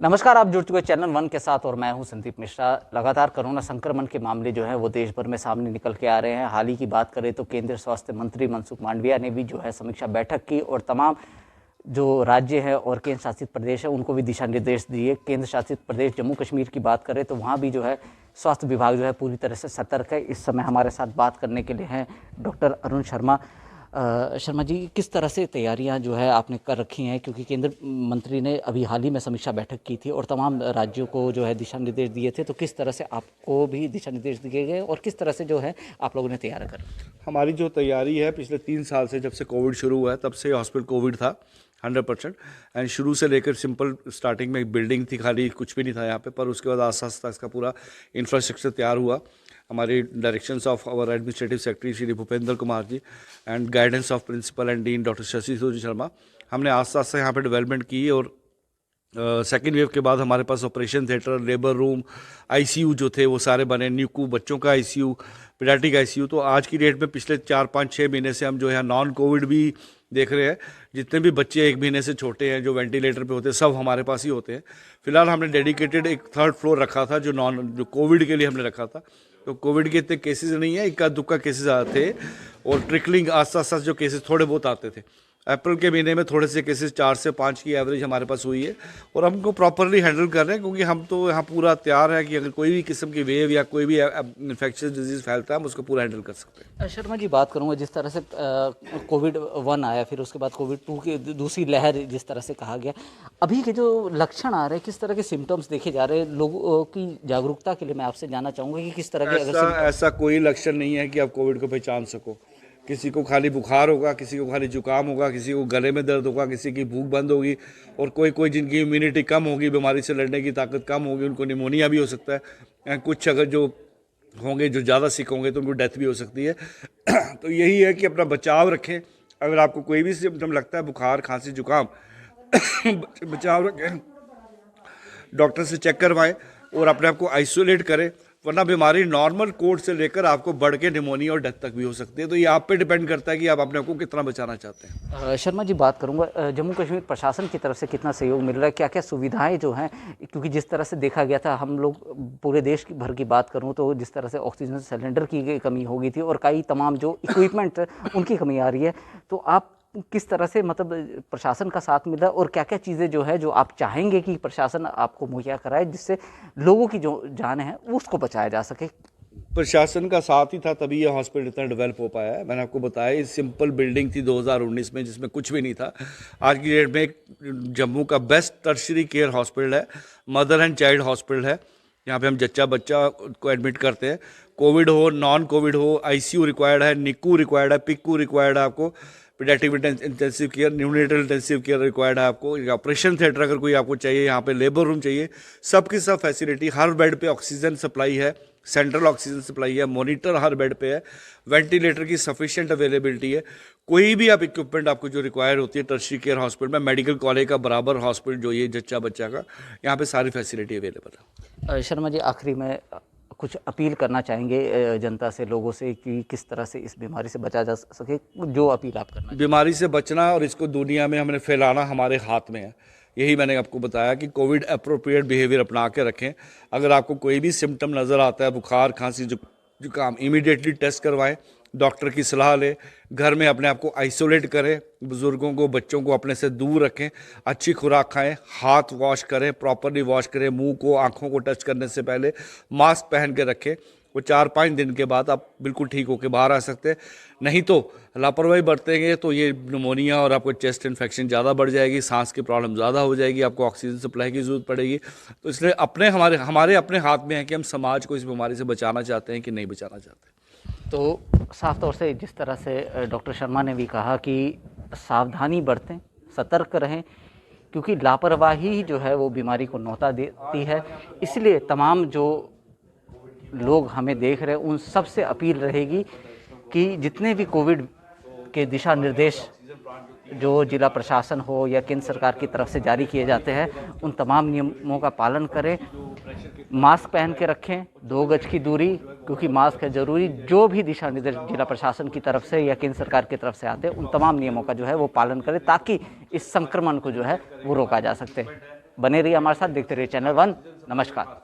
नमस्कार, आप जुड़ चुके हैं चैनल वन के साथ और मैं हूं संदीप मिश्रा। लगातार कोरोना संक्रमण के मामले जो है वो देश भर में सामने निकल के आ रहे हैं। हाल ही की बात करें तो केंद्रीय स्वास्थ्य मंत्री मनसुख मांडविया ने भी जो है समीक्षा बैठक की और तमाम जो राज्य है और केंद्र शासित प्रदेश है उनको भी दिशा निर्देश दिए। केंद्र शासित प्रदेश जम्मू कश्मीर की बात करें तो वहाँ भी जो है स्वास्थ्य विभाग जो है पूरी तरह से सतर्क है। इस समय हमारे साथ बात करने के लिए हैं डॉक्टर अरुण शर्मा। शर्मा जी, किस तरह से तैयारियां जो है आपने कर रखी हैं, क्योंकि केंद्र मंत्री ने अभी हाल ही में समीक्षा बैठक की थी और तमाम राज्यों को जो है दिशा निर्देश दिए थे, तो किस तरह से आपको भी दिशा निर्देश दिए गए और किस तरह से जो है आप लोगों ने तैयार कर? हमारी जो तैयारी है पिछले 3 साल से, जब से कोविड शुरू हुआ है तब से हॉस्पिटल कोविड था 100%। एंड शुरू से लेकर सिंपल स्टार्टिंग में एक बिल्डिंग थी, खाली कुछ भी नहीं था यहाँ पे, पर उसके बाद आस्ता आस्ता इसका पूरा इंफ्रास्ट्रक्चर तैयार हुआ। हमारी directions of our administrative secretary Shri Bhupendra Kumar ji and guidance of principal and dean doctor Shashi Surya Sharma, हमने आस्ता आस्ता यहाँ पे डेवलपमेंट की। और सेकेंड वेव के बाद हमारे पास operation theatre, labour room, ICU जो थे वो सारे बने, न्यूकू, बच्चों का आईसीयू, पीडियाट्रिक आईसीयू। तो आज की डेट में पिछले 4-5-6 महीने से हम जो है नॉन कोविड भी देख रहे हैं। जितने भी बच्चे 1 महीने से छोटे हैं जो वेंटिलेटर पे होते हैं सब हमारे पास ही होते हैं। फिलहाल हमने डेडिकेटेड एक 3rd फ्लोर रखा था जो कोविड के लिए हमने रखा था। तो कोविड के इतने केसेस नहीं है, इक्का दुक्का केसेस आते थे और ट्रिकलिंग आस्ता आस्ता जो केसेस थोड़े बहुत आते थे। अप्रैल के महीने में थोड़े से केसेस 4 से 5 की एवरेज हमारे पास हुई है और हमको प्रॉपरली हैंडल कर रहे हैं, क्योंकि हम तो यहाँ पूरा तैयार है कि अगर कोई भी किस्म की वेव या कोई भी इन्फेक्शियस डिजीज़ फैलता है हम उसको पूरा हैंडल कर सकते हैं। शर्मा जी, बात करूँगा जिस तरह से कोविड-1 आया, फिर उसके बाद कोविड-2 की दूसरी लहर जिस तरह से कहा गया, अभी के जो लक्षण आ रहे हैं, किस तरह के सिम्टम्स देखे जा रहे हैं, लोगों की जागरूकता के लिए मैं आपसे जानना चाहूँगा कि किस तरह के ऐसा कोई लक्षण नहीं है कि आप कोविड को पहचान सको। किसी को खाली बुखार होगा, किसी को खाली जुकाम होगा, किसी को गले में दर्द होगा, किसी की भूख बंद होगी और कोई जिनकी इम्यूनिटी कम होगी, बीमारी से लड़ने की ताकत कम होगी, उनको निमोनिया भी हो सकता है। कुछ अगर जो होंगे जो ज़्यादा सिक होंगे तो उनको डेथ भी हो सकती है। तो यही है कि अपना बचाव रखें। अगर आपको कोई भी सिम्टम लगता है, बुखार, खांसी, जुकाम, बचाव रखें, डॉक्टर से चेक करवाएं और अपने आप को आइसोलेट करें, वरना बीमारी नॉर्मल कोर्स से लेकर आपको बढ़ के निमोनिया और डेथ तक भी हो सकती है। तो ये आप पे डिपेंड करता है कि आप अपने आप को कितना बचाना चाहते हैं। शर्मा जी, बात करूंगा जम्मू कश्मीर प्रशासन की तरफ से कितना सहयोग मिल रहा है, क्या क्या सुविधाएं जो हैं, क्योंकि जिस तरह से देखा गया था, हम लोग पूरे देश की भर की बात करूं तो जिस तरह से ऑक्सीजन सिलेंडर की कमी हो गई थी और कई तमाम जो इक्विपमेंट उनकी कमी आ रही है, तो आप किस तरह से मतलब प्रशासन का साथ मिला और क्या क्या चीज़ें जो है जो आप चाहेंगे कि प्रशासन आपको मुहैया कराए जिससे लोगों की जो जान है उसको बचाया जा सके? प्रशासन का साथ ही था तभी ये हॉस्पिटल इतना डेवलप हो पाया है। मैंने आपको बताया, ये सिंपल बिल्डिंग थी 2019 में जिसमें कुछ भी नहीं था। आज की डेट में एक जम्मू का बेस्ट टर्शरी केयर हॉस्पिटल है, मदर एंड चाइल्ड हॉस्पिटल है। यहाँ पे हम जच्चा बच्चा को एडमिट करते हैं, कोविड हो, नॉन कोविड हो, आईसीयू रिक्वायर्ड है, निक्कू रिक्वायर्ड है, पिक्कू रिक्वायर्ड है, आपको paediatric intensive care, neonatal intensive care required है, आपको ऑपरेशन थिएटर अगर कोई आपको चाहिए, यहाँ पे लेबर रूम चाहिए, सबकी सब फैसिलिटी। हर बेड पे ऑक्सीजन सप्लाई है, सेंट्रल ऑक्सीजन सप्लाई है, मॉनिटर हर बेड पे है, वेंटिलेटर की सफिशिएंट अवेलेबिलिटी है। कोई भी आप इक्विपमेंट आपको जो रिक्वायर होती है टर्शरी केयर हॉस्पिटल में, मेडिकल कॉलेज का बराबर हॉस्पिटल जो ये जच्चा बच्चा का, यहाँ पे सारी फैसिलिटी अवेलेबल है। शर्मा जी, आखिरी में कुछ अपील करना चाहेंगे जनता से, लोगों से, कि किस तरह से इस बीमारी से बचा जा सके, जो अपील आप करना? बीमारी से बचना और इसको दुनिया में हमने फैलाना हमारे हाथ में है। यही मैंने आपको बताया कि कोविड अप्रोप्रिएट बिहेवियर अपना के रखें। अगर आपको कोई भी सिम्टम नज़र आता है, बुखार, खांसी, जुकाम, इमीडिएटली टेस्ट करवाएं, डॉक्टर की सलाह लें, घर में अपने आप को आइसोलेट करें, बुज़ुर्गों को, बच्चों को अपने से दूर रखें, अच्छी खुराक खाएं, हाथ वॉश करें, प्रॉपरली वॉश करें, मुंह को, आँखों को टच करने से पहले मास्क पहन के रखें। वो 4-5 दिन के बाद आप बिल्कुल ठीक होकर बाहर आ सकते हैं। नहीं तो लापरवाही बरतेंगे तो ये निमोनिया और आपको चेस्ट इन्फेक्शन ज़्यादा बढ़ जाएगी, सांस की प्रॉब्लम ज़्यादा हो जाएगी, आपको ऑक्सीजन सप्लाई की ज़रूरत पड़ेगी। तो इसलिए हमारे अपने हाथ में है कि हम समाज को इस बीमारी से बचाना चाहते हैं कि नहीं बचाना चाहते। तो साफ तौर से जिस तरह से डॉक्टर शर्मा ने भी कहा कि सावधानी बरतें, सतर्क रहें, क्योंकि लापरवाही जो है वो बीमारी को न्योता देती है। इसलिए तमाम जो लोग हमें देख रहे हैं उन सब से अपील रहेगी कि जितने भी कोविड के दिशा निर्देश जो जिला प्रशासन हो या केंद्र सरकार की तरफ से जारी किए जाते हैं, उन तमाम नियमों का पालन करें, मास्क पहन के रखें, 2 गज की दूरी, क्योंकि मास्क है ज़रूरी। जो भी दिशा निर्देश जिला प्रशासन की तरफ से या केंद्र सरकार की तरफ से आते हैं, उन तमाम नियमों का जो है वो पालन करें, ताकि इस संक्रमण को जो है वो रोका जा सकते। बने रहिए हमारे साथ, देखते रहिए चैनल 1। नमस्कार।